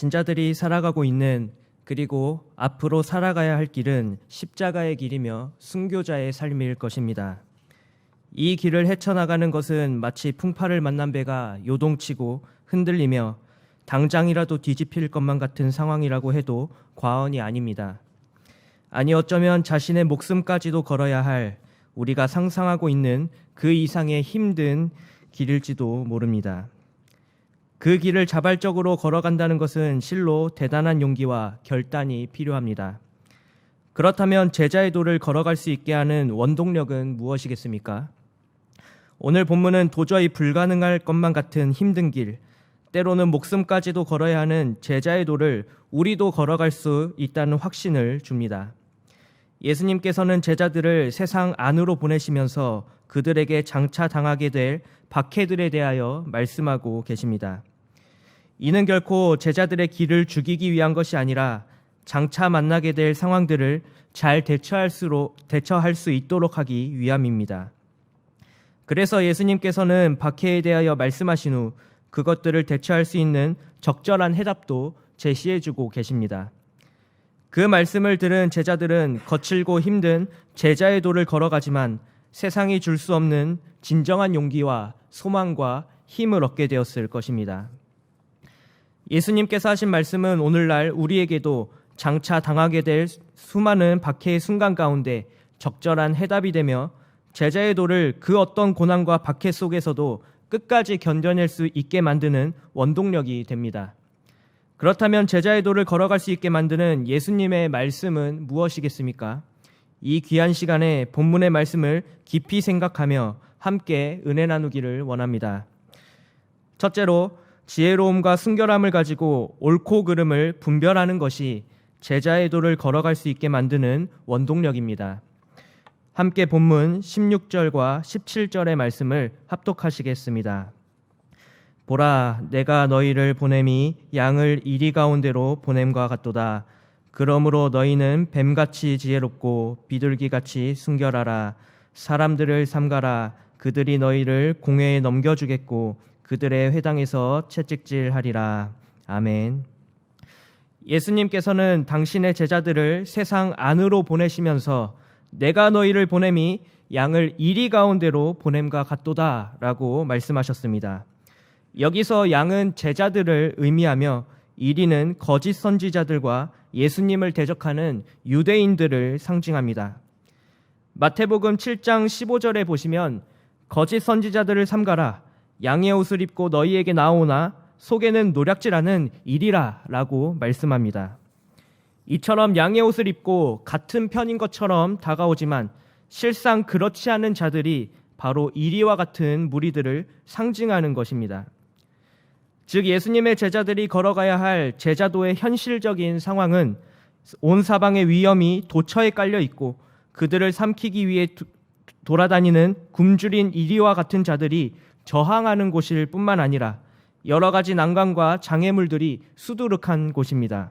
신자들이 살아가고 있는 그리고 앞으로 살아가야 할 길은 십자가의 길이며 순교자의 삶일 것입니다. 이 길을 헤쳐나가는 것은 마치 풍파를 만난 배가 요동치고 흔들리며 당장이라도 뒤집힐 것만 같은 상황이라고 해도 과언이 아닙니다. 아니 어쩌면 자신의 목숨까지도 걸어야 할 우리가 상상하고 있는 그 이상의 힘든 길일지도 모릅니다. 그 길을 자발적으로 걸어간다는 것은 실로 대단한 용기와 결단이 필요합니다. 그렇다면 제자의 도를 걸어갈 수 있게 하는 원동력은 무엇이겠습니까? 오늘 본문은 도저히 불가능할 것만 같은 힘든 길, 때로는 목숨까지도 걸어야 하는 제자의 도를 우리도 걸어갈 수 있다는 확신을 줍니다. 예수님께서는 제자들을 세상 안으로 보내시면서 그들에게 장차 당하게 될 박해들에 대하여 말씀하고 계십니다. 이는 결코 제자들의 길을 죽이기 위한 것이 아니라 장차 만나게 될 상황들을 잘 대처할 수 있도록 하기 위함입니다. 그래서 예수님께서는 박해에 대하여 말씀하신 후 그것들을 대처할 수 있는 적절한 해답도 제시해주고 계십니다. 그 말씀을 들은 제자들은 거칠고 힘든 제자의 도를 걸어가지만 세상이 줄 수 없는 진정한 용기와 소망과 힘을 얻게 되었을 것입니다. 예수님께서 하신 말씀은 오늘날 우리에게도 장차 당하게 될 수많은 박해의 순간 가운데 적절한 해답이 되며 제자의 도를 그 어떤 고난과 박해 속에서도 끝까지 견뎌낼 수 있게 만드는 원동력이 됩니다. 그렇다면 제자의 도를 걸어갈 수 있게 만드는 예수님의 말씀은 무엇이겠습니까? 이 귀한 시간에 본문의 말씀을 깊이 생각하며 함께 은혜 나누기를 원합니다. 첫째로 지혜로움과 순결함을 가지고 옳고 그름을 분별하는 것이 제자의 도를 걸어갈 수 있게 만드는 원동력입니다. 함께 본문 16절과 17절의 말씀을 합독하시겠습니다. 보라, 내가 너희를 보냄이 양을 이리 가운데로 보냄과 같도다. 그러므로 너희는 뱀같이 지혜롭고 비둘기같이 순결하라. 사람들을 삼가라. 그들이 너희를 공회에 넘겨주겠고 그들의 회당에서 채찍질하리라. 아멘. 예수님께서는 당신의 제자들을 세상 안으로 보내시면서 내가 너희를 보냄이 양을 이리 가운데로 보냄과 같도다 라고 말씀하셨습니다. 여기서 양은 제자들을 의미하며 이리는 거짓 선지자들과 예수님을 대적하는 유대인들을 상징합니다. 마태복음 7장 15절에 보시면 거짓 선지자들을 삼가라. 양의 옷을 입고 너희에게 나오나 속에는 노략질하는 이리라 라고 말씀합니다. 이처럼 양의 옷을 입고 같은 편인 것처럼 다가오지만 실상 그렇지 않은 자들이 바로 이리와 같은 무리들을 상징하는 것입니다. 즉 예수님의 제자들이 걸어가야 할 제자도의 현실적인 상황은 온 사방의 위험이 도처에 깔려 있고 그들을 삼키기 위해 돌아다니는 굶주린 이리와 같은 자들이 저항하는 곳일 뿐만 아니라 여러 가지 난관과 장애물들이 수두룩한 곳입니다.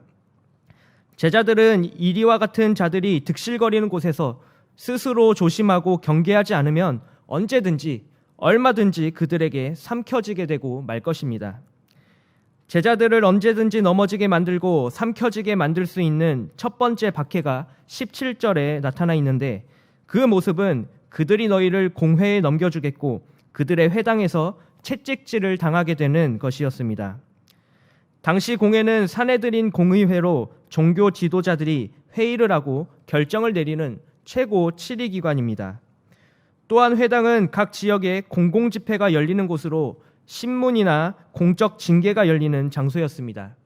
제자들은 이리와 같은 자들이 득실거리는 곳에서 스스로 조심하고 경계하지 않으면 언제든지 얼마든지 그들에게 삼켜지게 되고 말 것입니다. 제자들을 언제든지 넘어지게 만들고 삼켜지게 만들 수 있는 첫 번째 박해가 17절에 나타나 있는데 그 모습은 그들이 너희를 공회에 넘겨주겠고 그들의 회당에서 채찍질을 당하게 되는 것이었습니다. 당시 공회는 사내들인 공의회로 종교 지도자들이 회의를 하고 결정을 내리는 최고 치리기관입니다. 또한 회당은 각 지역에 공공집회가 열리는 곳으로 신문이나 공적 징계가 열리는 장소였습니다.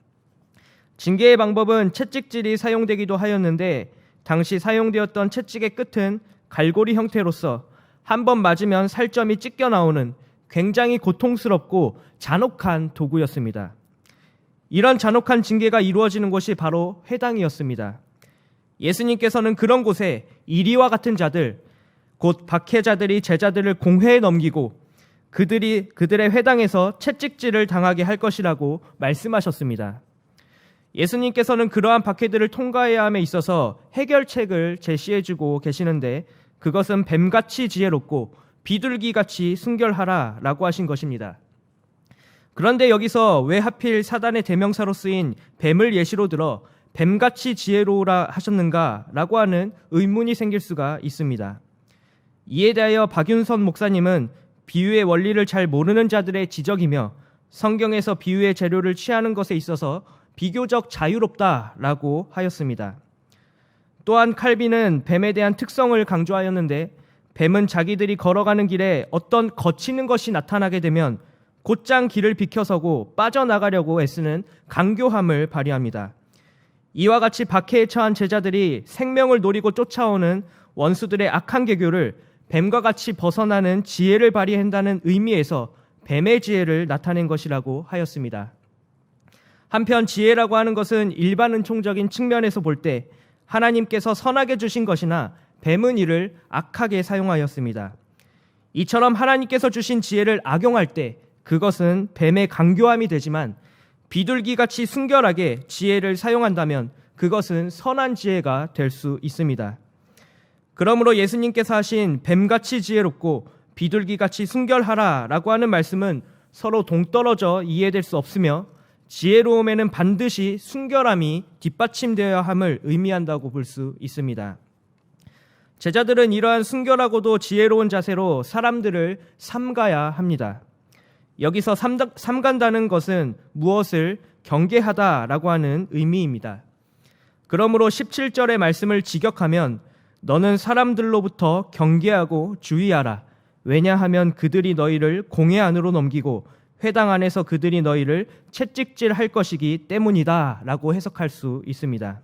징계의 방법은 채찍질이 사용되기도 하였는데 당시 사용되었던 채찍의 끝은 갈고리 형태로서 한 번 맞으면 살점이 찢겨 나오는 굉장히 고통스럽고 잔혹한 도구였습니다. 이런 잔혹한 징계가 이루어지는 곳이 바로 회당이었습니다. 예수님께서는 그런 곳에 이리와 같은 자들, 곧 박해자들이 제자들을 공회에 넘기고 그들의 회당에서 채찍질을 당하게 할 것이라고 말씀하셨습니다. 예수님께서는 그러한 박해들을 통과해야 함에 있어서 해결책을 제시해주고 계시는데 그것은 뱀같이 지혜롭고 비둘기같이 순결하라 라고 하신 것입니다. 그런데 여기서 왜 하필 사단의 대명사로 쓰인 뱀을 예시로 들어 뱀같이 지혜로우라 하셨는가라고 하는 의문이 생길 수가 있습니다. 이에 대하여 박윤선 목사님은 비유의 원리를 잘 모르는 자들의 지적이며 성경에서 비유의 재료를 취하는 것에 있어서 비교적 자유롭다라고 하였습니다. 또한 칼빈은 뱀에 대한 특성을 강조하였는데 뱀은 자기들이 걸어가는 길에 어떤 거치는 것이 나타나게 되면 곧장 길을 비켜서고 빠져나가려고 애쓰는 강교함을 발휘합니다. 이와 같이 박해에 처한 제자들이 생명을 노리고 쫓아오는 원수들의 악한 계교를 뱀과 같이 벗어나는 지혜를 발휘한다는 의미에서 뱀의 지혜를 나타낸 것이라고 하였습니다. 한편 지혜라고 하는 것은 일반 은총적인 측면에서 볼 때 하나님께서 선하게 주신 것이나 뱀은 이를 악하게 사용하였습니다. 이처럼 하나님께서 주신 지혜를 악용할 때 그것은 뱀의 강교함이 되지만 비둘기같이 순결하게 지혜를 사용한다면 그것은 선한 지혜가 될 수 있습니다. 그러므로 예수님께서 하신 뱀같이 지혜롭고 비둘기같이 순결하라라고 하는 말씀은 서로 동떨어져 이해될 수 없으며 지혜로움에는 반드시 순결함이 뒷받침되어야 함을 의미한다고 볼 수 있습니다. 제자들은 이러한 순결하고도 지혜로운 자세로 사람들을 삼가야 합니다. 여기서 삼간다는 것은 무엇을 경계하다라고 하는 의미입니다. 그러므로 17절의 말씀을 직역하면 너는 사람들로부터 경계하고 주의하라. 왜냐하면 그들이 너희를 공회 안으로 넘기고 회당 안에서 그들이 너희를 채찍질할 것이기 때문이다 라고 해석할 수 있습니다.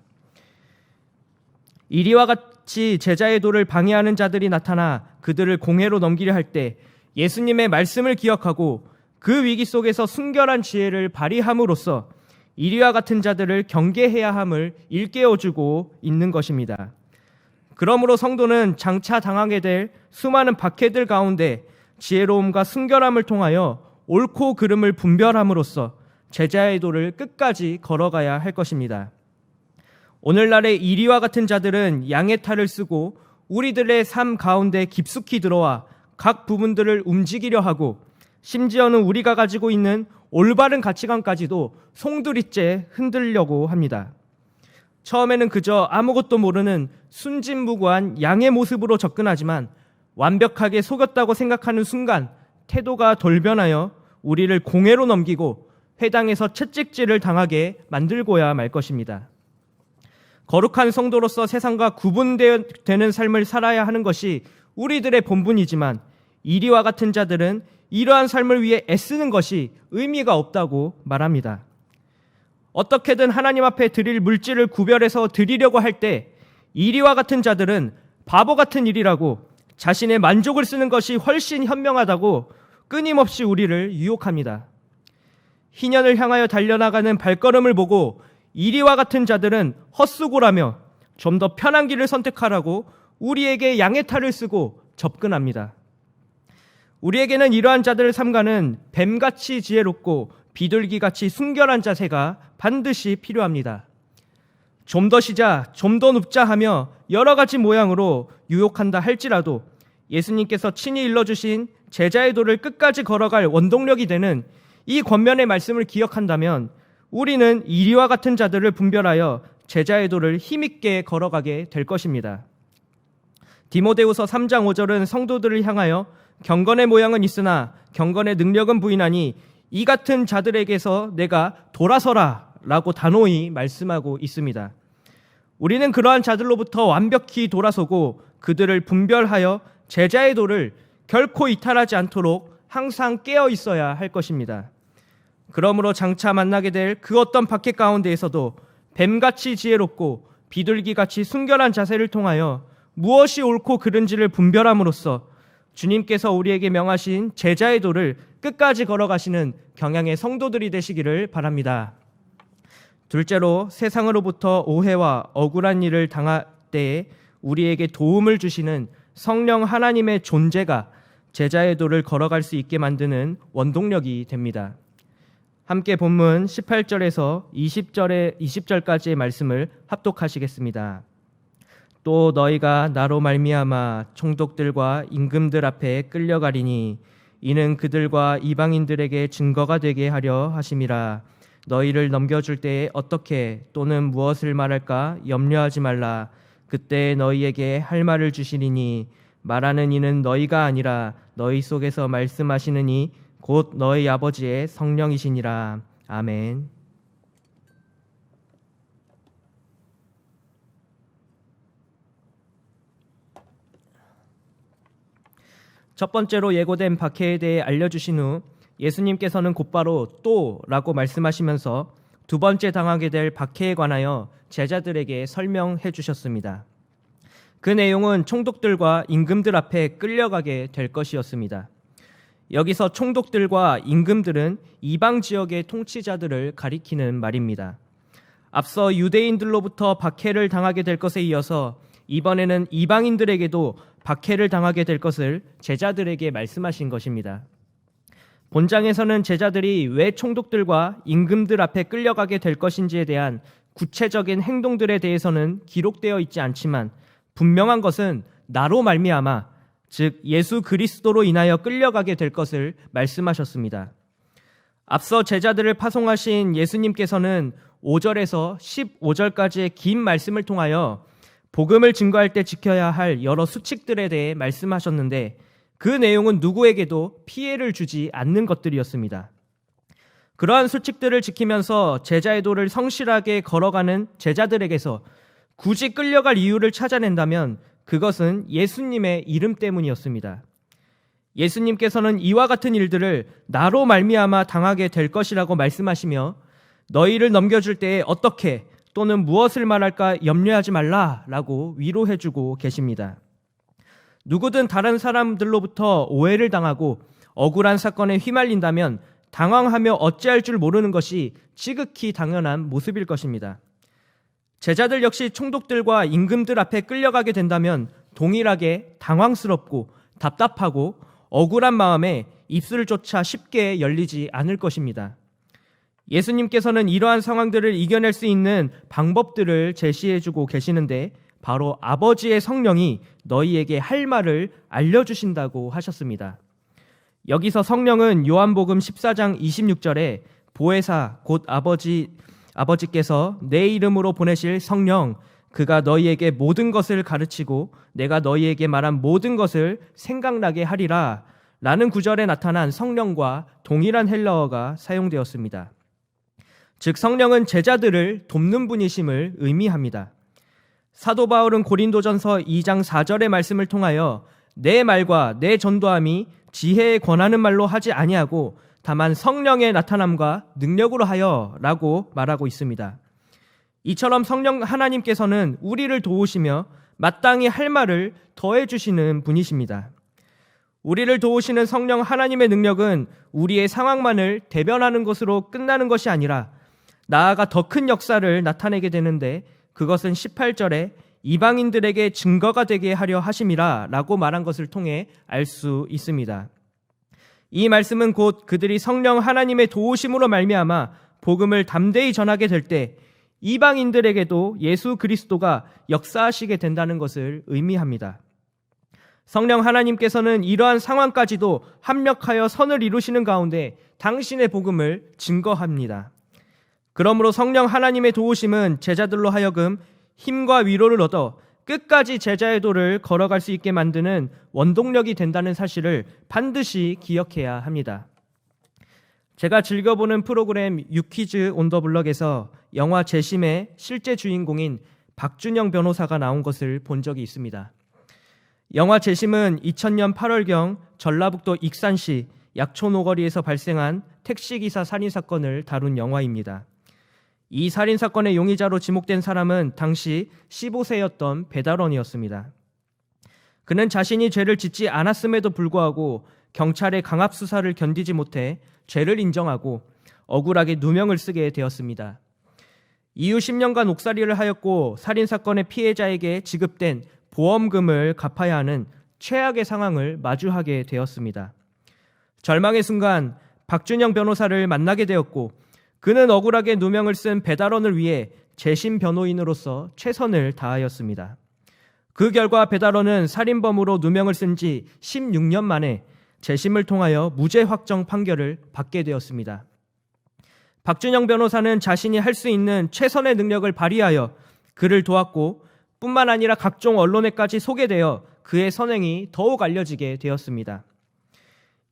이리와 같이 제자의 도를 방해하는 자들이 나타나 그들을 공회로 넘기려 할 때 예수님의 말씀을 기억하고 그 위기 속에서 순결한 지혜를 발휘함으로써 이리와 같은 자들을 경계해야 함을 일깨워주고 있는 것입니다. 그러므로 성도는 장차 당하게 될 수많은 박해들 가운데 지혜로움과 순결함을 통하여 옳고 그름을 분별함으로써 제자의 도를 끝까지 걸어가야 할 것입니다. 오늘날의 이리와 같은 자들은 양의 탈을 쓰고 우리들의 삶 가운데 깊숙이 들어와 각 부분들을 움직이려 하고 심지어는 우리가 가지고 있는 올바른 가치관까지도 송두리째 흔들려고 합니다. 처음에는 그저 아무것도 모르는 순진무구한 양의 모습으로 접근하지만 완벽하게 속였다고 생각하는 순간 태도가 돌변하여 우리를 공회로 넘기고 회당에서 채찍질을 당하게 만들고야 말 것입니다. 거룩한 성도로서 세상과 구분되는 삶을 살아야 하는 것이 우리들의 본분이지만 이리와 같은 자들은 이러한 삶을 위해 애쓰는 것이 의미가 없다고 말합니다. 어떻게든 하나님 앞에 드릴 물질을 구별해서 드리려고 할 때 이리와 같은 자들은 바보 같은 일이라고 자신의 만족을 쓰는 것이 훨씬 현명하다고 끊임없이 우리를 유혹합니다. 희년을 향하여 달려나가는 발걸음을 보고 이리와 같은 자들은 헛수고라며 좀 더 편한 길을 선택하라고 우리에게 양의 탈을 쓰고 접근합니다. 우리에게는 이러한 자들을 삼가는 뱀같이 지혜롭고 비둘기같이 순결한 자세가 반드시 필요합니다. 좀 더 쉬자, 좀 더 눕자 하며 여러 가지 모양으로 유혹한다 할지라도 예수님께서 친히 일러주신 제자의 도를 끝까지 걸어갈 원동력이 되는 이 권면의 말씀을 기억한다면 우리는 이리와 같은 자들을 분별하여 제자의 도를 힘있게 걸어가게 될 것입니다. 디모데후서 3장 5절은 성도들을 향하여 경건의 모양은 있으나 경건의 능력은 부인하니 이 같은 자들에게서 내가 돌아서라 라고 단호히 말씀하고 있습니다. 우리는 그러한 자들로부터 완벽히 돌아서고 그들을 분별하여 제자의 도를 결코 이탈하지 않도록 항상 깨어 있어야 할 것입니다. 그러므로 장차 만나게 될 그 어떤 박해 가운데에서도 뱀같이 지혜롭고 비둘기같이 순결한 자세를 통하여 무엇이 옳고 그른지를 분별함으로써 주님께서 우리에게 명하신 제자의 도를 끝까지 걸어가시는 경향의 성도들이 되시기를 바랍니다. 둘째로 세상으로부터 오해와 억울한 일을 당할 때에 우리에게 도움을 주시는 성령 하나님의 존재가 제자의 도를 걸어갈 수 있게 만드는 원동력이 됩니다. 함께 본문 18절에서 20절까지의 말씀을 합독하시겠습니다. 또 너희가 나로 말미암아 총독들과 임금들 앞에 끌려가리니 이는 그들과 이방인들에게 증거가 되게 하려 하심이라. 너희를 넘겨줄 때에 어떻게 또는 무엇을 말할까 염려하지 말라. 그때 너희에게 할 말을 주시리니 말하는 이는 너희가 아니라 너희 속에서 말씀하시는 이 곧 너희 아버지의 성령이시니라. 아멘. 첫 번째로 예고된 박해에 대해 알려주신 후 예수님께서는 곧바로 또라고 말씀하시면서 두 번째 당하게 될 박해에 관하여 제자들에게 설명해 주셨습니다. 그 내용은 총독들과 임금들 앞에 끌려가게 될 것이었습니다. 여기서 총독들과 임금들은 이방 지역의 통치자들을 가리키는 말입니다. 앞서 유대인들로부터 박해를 당하게 될 것에 이어서 이번에는 이방인들에게도 박해를 당하게 될 것을 제자들에게 말씀하신 것입니다. 본장에서는 제자들이 왜 총독들과 임금들 앞에 끌려가게 될 것인지에 대한 구체적인 행동들에 대해서는 기록되어 있지 않지만 분명한 것은 나로 말미암아, 즉 예수 그리스도로 인하여 끌려가게 될 것을 말씀하셨습니다. 앞서 제자들을 파송하신 예수님께서는 5절에서 15절까지의 긴 말씀을 통하여 복음을 증거할 때 지켜야 할 여러 수칙들에 대해 말씀하셨는데 그 내용은 누구에게도 피해를 주지 않는 것들이었습니다. 그러한 수칙들을 지키면서 제자의 도를 성실하게 걸어가는 제자들에게서 굳이 끌려갈 이유를 찾아낸다면 그것은 예수님의 이름 때문이었습니다. 예수님께서는 이와 같은 일들을 나로 말미암아 당하게 될 것이라고 말씀하시며 너희를 넘겨줄 때에 어떻게 또는 무엇을 말할까 염려하지 말라라고 위로해주고 계십니다. 누구든 다른 사람들로부터 오해를 당하고 억울한 사건에 휘말린다면 당황하며 어찌할 줄 모르는 것이 지극히 당연한 모습일 것입니다. 제자들 역시 총독들과 임금들 앞에 끌려가게 된다면 동일하게 당황스럽고 답답하고 억울한 마음에 입술조차 쉽게 열리지 않을 것입니다. 예수님께서는 이러한 상황들을 이겨낼 수 있는 방법들을 제시해주고 계시는데 바로 아버지의 성령이 너희에게 할 말을 알려주신다고 하셨습니다. 여기서 성령은 요한복음 14장 26절에 보혜사 곧 아버지께서 내 이름으로 보내실 성령 그가 너희에게 모든 것을 가르치고 내가 너희에게 말한 모든 것을 생각나게 하리라 라는 구절에 나타난 성령과 동일한 헬라어가 사용되었습니다. 즉 성령은 제자들을 돕는 분이심을 의미합니다. 사도 바울은 고린도전서 2장 4절의 말씀을 통하여 내 말과 내 전도함이 지혜에 권하는 말로 하지 아니하고 다만 성령의 나타남과 능력으로 하여 라고 말하고 있습니다. 이처럼 성령 하나님께서는 우리를 도우시며 마땅히 할 말을 더해 주시는 분이십니다. 우리를 도우시는 성령 하나님의 능력은 우리의 상황만을 대변하는 것으로 끝나는 것이 아니라 나아가 더 큰 역사를 나타내게 되는데 그것은 18절에 이방인들에게 증거가 되게 하려 하심이라 라고 말한 것을 통해 알 수 있습니다. 이 말씀은 곧 그들이 성령 하나님의 도우심으로 말미암아 복음을 담대히 전하게 될 때 이방인들에게도 예수 그리스도가 역사하시게 된다는 것을 의미합니다. 성령 하나님께서는 이러한 상황까지도 합력하여 선을 이루시는 가운데 당신의 복음을 증거합니다. 그러므로 성령 하나님의 도우심은 제자들로 하여금 힘과 위로를 얻어 끝까지 제자의 도를 걸어갈 수 있게 만드는 원동력이 된다는 사실을 반드시 기억해야 합니다. 제가 즐겨보는 프로그램 유퀴즈 온 더 블럭에서 영화 재심의 실제 주인공인 박준영 변호사가 나온 것을 본 적이 있습니다. 영화 재심은 2000년 8월경 전라북도 익산시 약촌 오거리에서 발생한 택시기사 살인사건을 다룬 영화입니다. 이 살인사건의 용의자로 지목된 사람은 당시 15세였던 배달원이었습니다. 그는 자신이 죄를 짓지 않았음에도 불구하고 경찰의 강압 수사를 견디지 못해 죄를 인정하고 억울하게 누명을 쓰게 되었습니다. 이후 10년간 옥살이를 하였고 살인사건의 피해자에게 지급된 보험금을 갚아야 하는 최악의 상황을 마주하게 되었습니다. 절망의 순간 박준영 변호사를 만나게 되었고 그는 억울하게 누명을 쓴 배달원을 위해 재심 변호인으로서 최선을 다하였습니다. 그 결과 배달원은 살인범으로 누명을 쓴 지 16년 만에 재심을 통하여 무죄 확정 판결을 받게 되었습니다. 박준영 변호사는 자신이 할 수 있는 최선의 능력을 발휘하여 그를 도왔고 뿐만 아니라 각종 언론에까지 소개되어 그의 선행이 더욱 알려지게 되었습니다.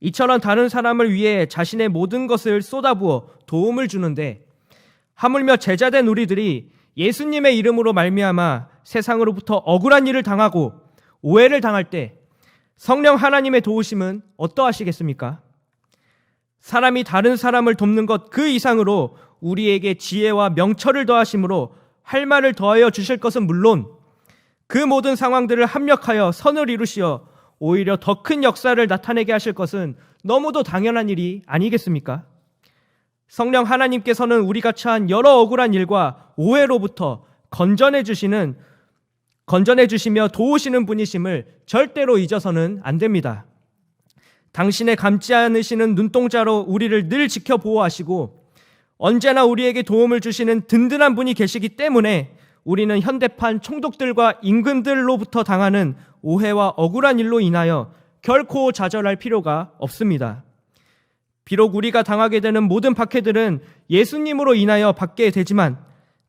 이처럼 다른 사람을 위해 자신의 모든 것을 쏟아부어 도움을 주는데 하물며 제자된 우리들이 예수님의 이름으로 말미암아 세상으로부터 억울한 일을 당하고 오해를 당할 때 성령 하나님의 도우심은 어떠하시겠습니까? 사람이 다른 사람을 돕는 것 그 이상으로 우리에게 지혜와 명철을 더하심으로 할 말을 더하여 주실 것은 물론 그 모든 상황들을 합력하여 선을 이루시어 오히려 더 큰 역사를 나타내게 하실 것은 너무도 당연한 일이 아니겠습니까? 성령 하나님께서는 우리가 처한 여러 억울한 일과 오해로부터 건전해 주시며 도우시는 분이심을 절대로 잊어서는 안 됩니다. 당신의 감지 않으시는 눈동자로 우리를 늘 지켜 보호하시고 언제나 우리에게 도움을 주시는 든든한 분이 계시기 때문에 우리는 현대판 총독들과 임금들로부터 당하는 오해와 억울한 일로 인하여 결코 좌절할 필요가 없습니다. 비록 우리가 당하게 되는 모든 박해들은 예수님으로 인하여 받게 되지만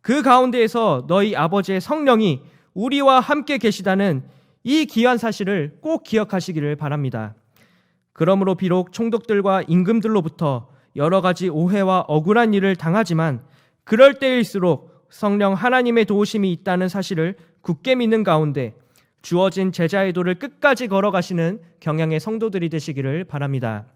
그 가운데에서 너희 아버지의 성령이 우리와 함께 계시다는 이 귀한 사실을 꼭 기억하시기를 바랍니다. 그러므로 비록 총독들과 임금들로부터 여러 가지 오해와 억울한 일을 당하지만 그럴 때일수록 성령 하나님의 도우심이 있다는 사실을 굳게 믿는 가운데 주어진 제자의 도를 끝까지 걸어가시는 경향의 성도들이 되시기를 바랍니다.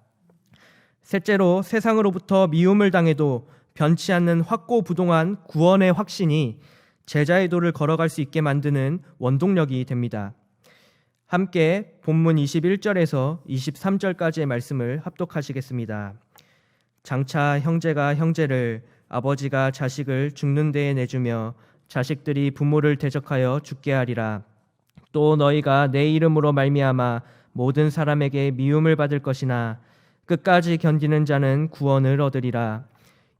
셋째로 세상으로부터 미움을 당해도 변치 않는 확고부동한 구원의 확신이 제자의 도를 걸어갈 수 있게 만드는 원동력이 됩니다. 함께 본문 21절에서 23절까지의 말씀을 합독하시겠습니다. 장차 형제가 형제를 아버지가 자식을 죽는 데에 내주며 자식들이 부모를 대적하여 죽게 하리라. 또 너희가 내 이름으로 말미암아 모든 사람에게 미움을 받을 것이나 끝까지 견디는 자는 구원을 얻으리라.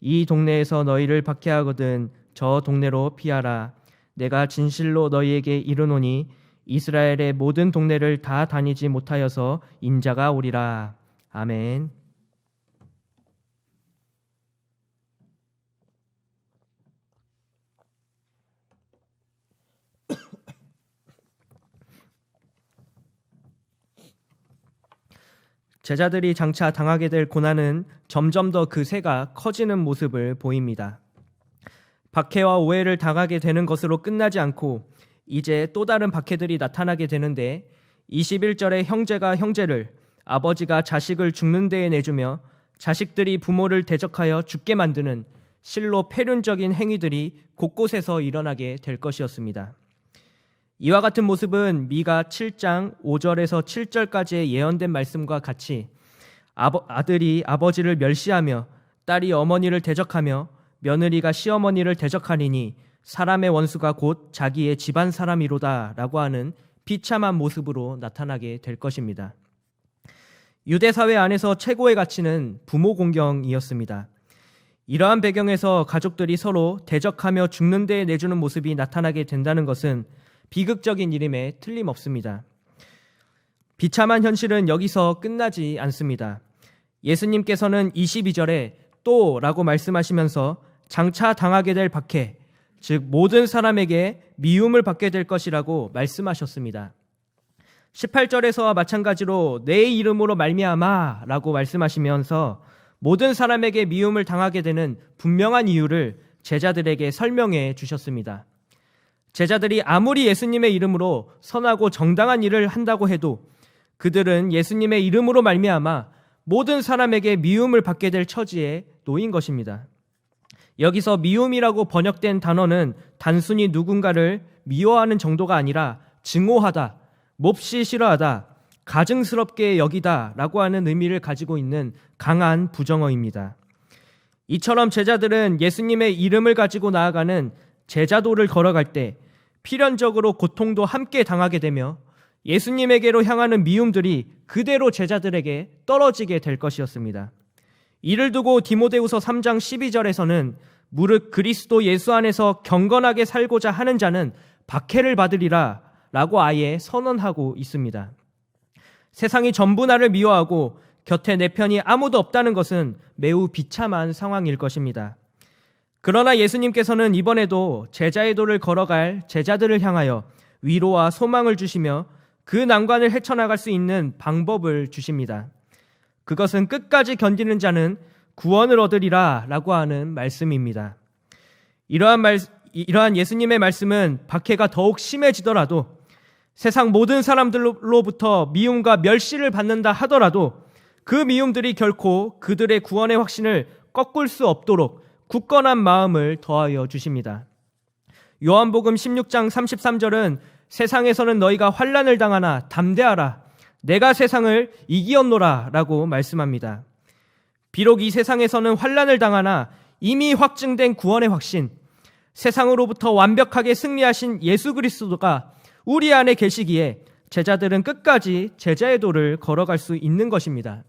이 동네에서 너희를 박해하거든 저 동네로 피하라. 내가 진실로 너희에게 이르노니 이스라엘의 모든 동네를 다 다니지 못하여서 인자가 오리라. 아멘. 제자들이 장차 당하게 될 고난은 점점 더 그 새가 커지는 모습을 보입니다. 박해와 오해를 당하게 되는 것으로 끝나지 않고 이제 또 다른 박해들이 나타나게 되는데 21절에 형제가 형제를 아버지가 자식을 죽는 데에 내주며 자식들이 부모를 대적하여 죽게 만드는 실로 폐륜적인 행위들이 곳곳에서 일어나게 될 것이었습니다. 이와 같은 모습은 미가 7장 5절에서 7절까지의 예언된 말씀과 같이 아들이 아버지를 멸시하며 딸이 어머니를 대적하며 며느리가 시어머니를 대적하리니 사람의 원수가 곧 자기의 집안 사람이로다 라고 하는 비참한 모습으로 나타나게 될 것입니다. 유대 사회 안에서 최고의 가치는 부모 공경이었습니다. 이러한 배경에서 가족들이 서로 대적하며 죽는 데에 내주는 모습이 나타나게 된다는 것은 비극적인 일임에 틀림없습니다. 비참한 현실은 여기서 끝나지 않습니다. 예수님께서는 22절에 또 라고 말씀하시면서 장차 당하게 될 박해, 즉 모든 사람에게 미움을 받게 될 것이라고 말씀하셨습니다. 18절에서와 마찬가지로 내 이름으로 말미암아 라고 말씀하시면서 모든 사람에게 미움을 당하게 되는 분명한 이유를 제자들에게 설명해 주셨습니다. 제자들이 아무리 예수님의 이름으로 선하고 정당한 일을 한다고 해도 그들은 예수님의 이름으로 말미암아 모든 사람에게 미움을 받게 될 처지에 놓인 것입니다. 여기서 미움이라고 번역된 단어는 단순히 누군가를 미워하는 정도가 아니라 증오하다, 몹시 싫어하다, 가증스럽게 여기다 라고 하는 의미를 가지고 있는 강한 부정어입니다. 이처럼 제자들은 예수님의 이름을 가지고 나아가는 제자도를 걸어갈 때 필연적으로 고통도 함께 당하게 되며 예수님에게로 향하는 미움들이 그대로 제자들에게 떨어지게 될 것이었습니다. 이를 두고 디모데후서 3장 12절에서는 무릇 그리스도 예수 안에서 경건하게 살고자 하는 자는 박해를 받으리라 라고 아예 선언하고 있습니다. 세상이 전부 나를 미워하고 곁에 내 편이 아무도 없다는 것은 매우 비참한 상황일 것입니다. 그러나 예수님께서는 이번에도 제자의 도를 걸어갈 제자들을 향하여 위로와 소망을 주시며 그 난관을 헤쳐나갈 수 있는 방법을 주십니다. 그것은 끝까지 견디는 자는 구원을 얻으리라 라고 하는 말씀입니다. 이러한 예수님의 말씀은 박해가 더욱 심해지더라도, 세상 모든 사람들로부터 미움과 멸시를 받는다 하더라도 그 미움들이 결코 그들의 구원의 확신을 꺾을 수 없도록 굳건한 마음을 더하여 주십니다. 요한복음 16장 33절은 세상에서는 너희가 환난을 당하나 담대하라, 내가 세상을 이기었노라 라고 말씀합니다. 비록 이 세상에서는 환난을 당하나 이미 확증된 구원의 확신, 세상으로부터 완벽하게 승리하신 예수 그리스도가 우리 안에 계시기에 제자들은 끝까지 제자의 도를 걸어갈 수 있는 것입니다.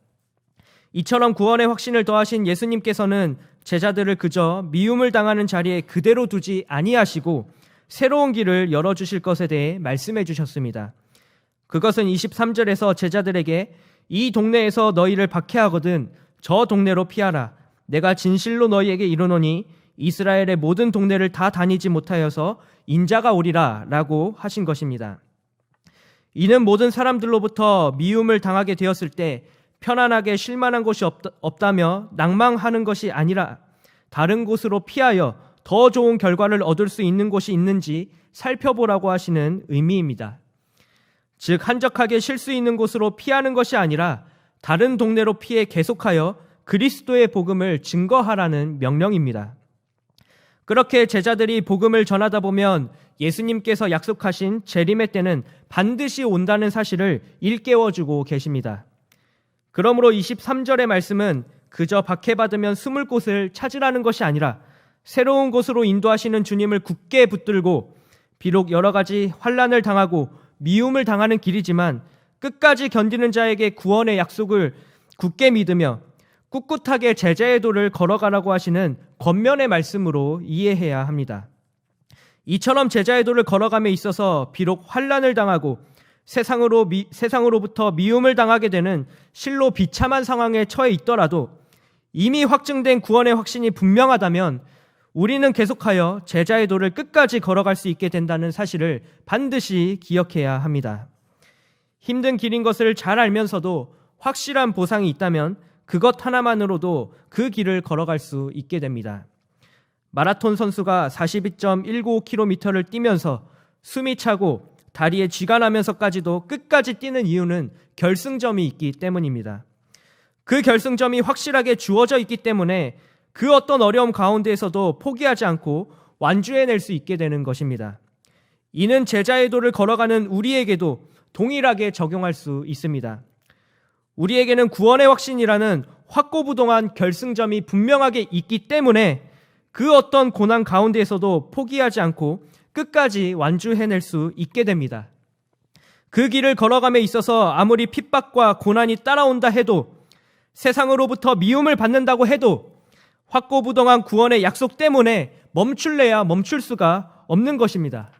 이처럼 구원의 확신을 더하신 예수님께서는 제자들을 그저 미움을 당하는 자리에 그대로 두지 아니하시고 새로운 길을 열어주실 것에 대해 말씀해 주셨습니다. 그것은 23절에서 제자들에게 이 동네에서 너희를 박해하거든 저 동네로 피하라. 내가 진실로 너희에게 이르노니 이스라엘의 모든 동네를 다 다니지 못하여서 인자가 오리라 라고 하신 것입니다. 이는 모든 사람들로부터 미움을 당하게 되었을 때 편안하게 쉴 만한 곳이 없다며 낭망하는 것이 아니라 다른 곳으로 피하여 더 좋은 결과를 얻을 수 있는 곳이 있는지 살펴보라고 하시는 의미입니다. 즉 한적하게 쉴 수 있는 곳으로 피하는 것이 아니라 다른 동네로 피해 계속하여 그리스도의 복음을 증거하라는 명령입니다. 그렇게 제자들이 복음을 전하다 보면 예수님께서 약속하신 재림의 때는 반드시 온다는 사실을 일깨워주고 계십니다. 그러므로 23절의 말씀은 그저 박해받으면 숨을 곳을 찾으라는 것이 아니라 새로운 곳으로 인도하시는 주님을 굳게 붙들고 비록 여러 가지 환난을 당하고 미움을 당하는 길이지만 끝까지 견디는 자에게 구원의 약속을 굳게 믿으며 꿋꿋하게 제자의 도를 걸어가라고 하시는 권면의 말씀으로 이해해야 합니다. 이처럼 제자의 도를 걸어감에 있어서 비록 환난을 당하고 세상으로부터 미움을 당하게 되는 실로 비참한 상황에 처해 있더라도 이미 확증된 구원의 확신이 분명하다면 우리는 계속하여 제자의 도를 끝까지 걸어갈 수 있게 된다는 사실을 반드시 기억해야 합니다. 힘든 길인 것을 잘 알면서도 확실한 보상이 있다면 그것 하나만으로도 그 길을 걸어갈 수 있게 됩니다. 마라톤 선수가 42.195km를 뛰면서 숨이 차고 다리에 쥐가 나면서까지도 끝까지 뛰는 이유는 결승점이 있기 때문입니다. 그 결승점이 확실하게 주어져 있기 때문에 그 어떤 어려움 가운데에서도 포기하지 않고 완주해낼 수 있게 되는 것입니다. 이는 제자의 도를 걸어가는 우리에게도 동일하게 적용할 수 있습니다. 우리에게는 구원의 확신이라는 확고부동한 결승점이 분명하게 있기 때문에 그 어떤 고난 가운데에서도 포기하지 않고 끝까지 완주해낼 수 있게 됩니다. 그 길을 걸어감에 있어서 아무리 핍박과 고난이 따라온다 해도, 세상으로부터 미움을 받는다고 해도 확고부동한 구원의 약속 때문에 멈출래야 멈출 수가 없는 것입니다.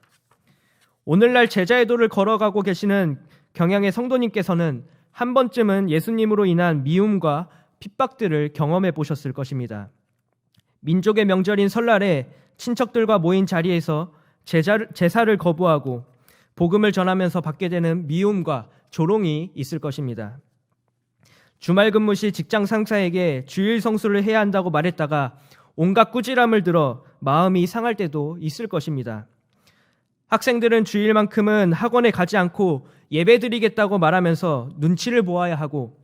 오늘날 제자의 도를 걸어가고 계시는 경양의 성도님께서는 한 번쯤은 예수님으로 인한 미움과 핍박들을 경험해 보셨을 것입니다. 민족의 명절인 설날에 친척들과 모인 자리에서 제사를 거부하고 복음을 전하면서 받게 되는 미움과 조롱이 있을 것입니다. 주말 근무 시 직장 상사에게 주일 성수를 해야 한다고 말했다가 온갖 꾸지람을 들어 마음이 상할 때도 있을 것입니다. 학생들은 주일만큼은 학원에 가지 않고 예배드리겠다고 말하면서 눈치를 보아야 하고,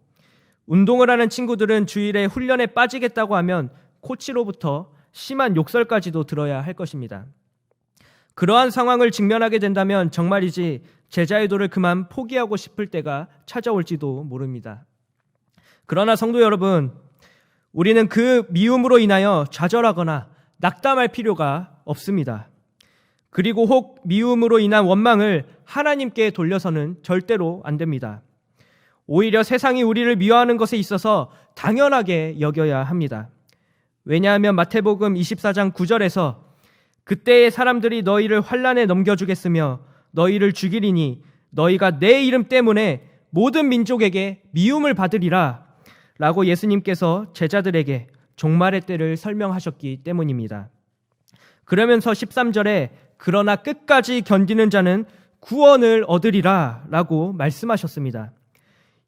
운동을 하는 친구들은 주일에 훈련에 빠지겠다고 하면 코치로부터 심한 욕설까지도 들어야 할 것입니다. 그러한 상황을 직면하게 된다면 정말이지 제자의 도를 그만 포기하고 싶을 때가 찾아올지도 모릅니다. 그러나 성도 여러분, 우리는 그 미움으로 인하여 좌절하거나 낙담할 필요가 없습니다. 그리고 혹 미움으로 인한 원망을 하나님께 돌려서는 절대로 안 됩니다. 오히려 세상이 우리를 미워하는 것에 있어서 당연하게 여겨야 합니다. 왜냐하면 마태복음 24장 9절에서 그때의 사람들이 너희를 환난에 넘겨주겠으며 너희를 죽이리니 너희가 내 이름 때문에 모든 민족에게 미움을 받으리라 라고 예수님께서 제자들에게 종말의 때를 설명하셨기 때문입니다. 그러면서 13절에 그러나 끝까지 견디는 자는 구원을 얻으리라 라고 말씀하셨습니다.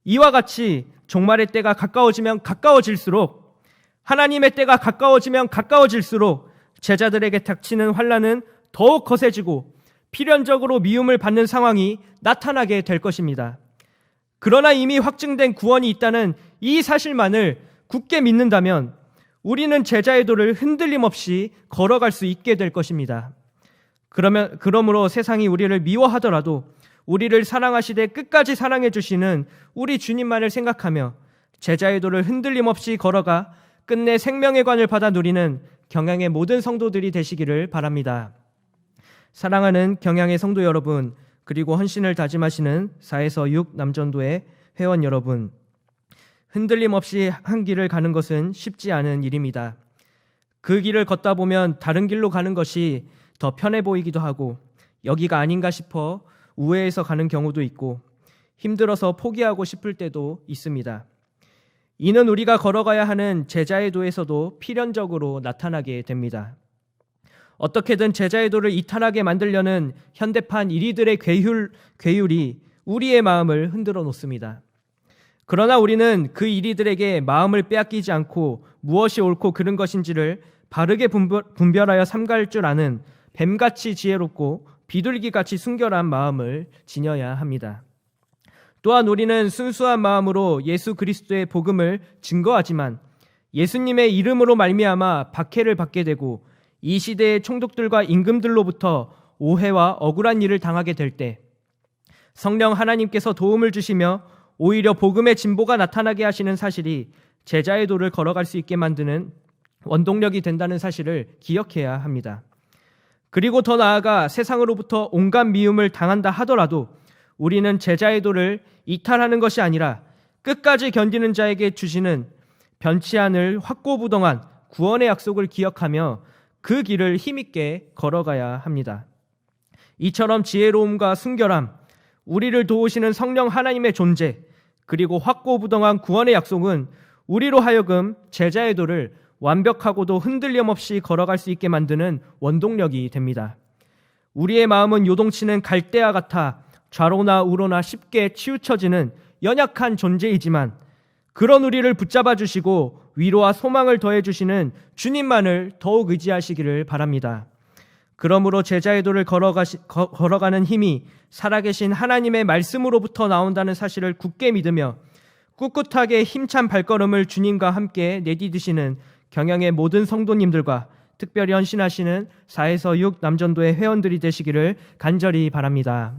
이와 같이 종말의 때가 가까워지면 가까워질수록, 하나님의 때가 가까워지면 가까워질수록 제자들에게 닥치는 환난은 더욱 거세지고 필연적으로 미움을 받는 상황이 나타나게 될 것입니다. 그러나 이미 확증된 구원이 있다는 이 사실만을 굳게 믿는다면 우리는 제자의 도를 흔들림 없이 걸어갈 수 있게 될 것입니다. 그러므로 세상이 우리를 미워하더라도 우리를 사랑하시되 끝까지 사랑해 주시는 우리 주님만을 생각하며 제자의 도를 흔들림 없이 걸어가 끝내 생명의 관을 받아 누리는 경양의 모든 성도들이 되시기를 바랍니다. 사랑하는 경양의 성도 여러분, 그리고 헌신을 다짐하시는 4에서 6 남전도의 회원 여러분, 흔들림 없이 한 길을 가는 것은 쉽지 않은 일입니다. 그 길을 걷다 보면 다른 길로 가는 것이 더 편해 보이기도 하고 여기가 아닌가 싶어 우회해서 가는 경우도 있고 힘들어서 포기하고 싶을 때도 있습니다. 이는 우리가 걸어가야 하는 제자의 도에서도 필연적으로 나타나게 됩니다. 어떻게든 제자의 도를 이탈하게 만들려는 현대판 이리들의 괴율이 우리의 마음을 흔들어 놓습니다. 그러나 우리는 그 이리들에게 마음을 빼앗기지 않고 무엇이 옳고 그른 것인지를 바르게 분별하여 삼갈 줄 아는 뱀같이 지혜롭고 비둘기같이 순결한 마음을 지녀야 합니다. 또한 우리는 순수한 마음으로 예수 그리스도의 복음을 증거하지만 예수님의 이름으로 말미암아 박해를 받게 되고 이 시대의 총독들과 임금들로부터 오해와 억울한 일을 당하게 될 때 성령 하나님께서 도움을 주시며 오히려 복음의 진보가 나타나게 하시는 사실이 제자의 도를 걸어갈 수 있게 만드는 원동력이 된다는 사실을 기억해야 합니다. 그리고 더 나아가 세상으로부터 온갖 미움을 당한다 하더라도 우리는 제자의 도를 이탈하는 것이 아니라 끝까지 견디는 자에게 주시는 변치 않을 확고부동한 구원의 약속을 기억하며 그 길을 힘있게 걸어가야 합니다. 이처럼 지혜로움과 순결함, 우리를 도우시는 성령 하나님의 존재, 그리고 확고부동한 구원의 약속은 우리로 하여금 제자의 도를 완벽하고도 흔들림 없이 걸어갈 수 있게 만드는 원동력이 됩니다. 우리의 마음은 요동치는 갈대와 같아 좌로나 우로나 쉽게 치우쳐지는 연약한 존재이지만 그런 우리를 붙잡아 주시고 위로와 소망을 더해 주시는 주님만을 더욱 의지하시기를 바랍니다. 그러므로 제자의 도를 걸어가는 힘이 살아계신 하나님의 말씀으로부터 나온다는 사실을 굳게 믿으며 꿋꿋하게 힘찬 발걸음을 주님과 함께 내디디시는 경양의 모든 성도님들과 특별히 헌신하시는 4에서 6 남전도의 회원들이 되시기를 간절히 바랍니다.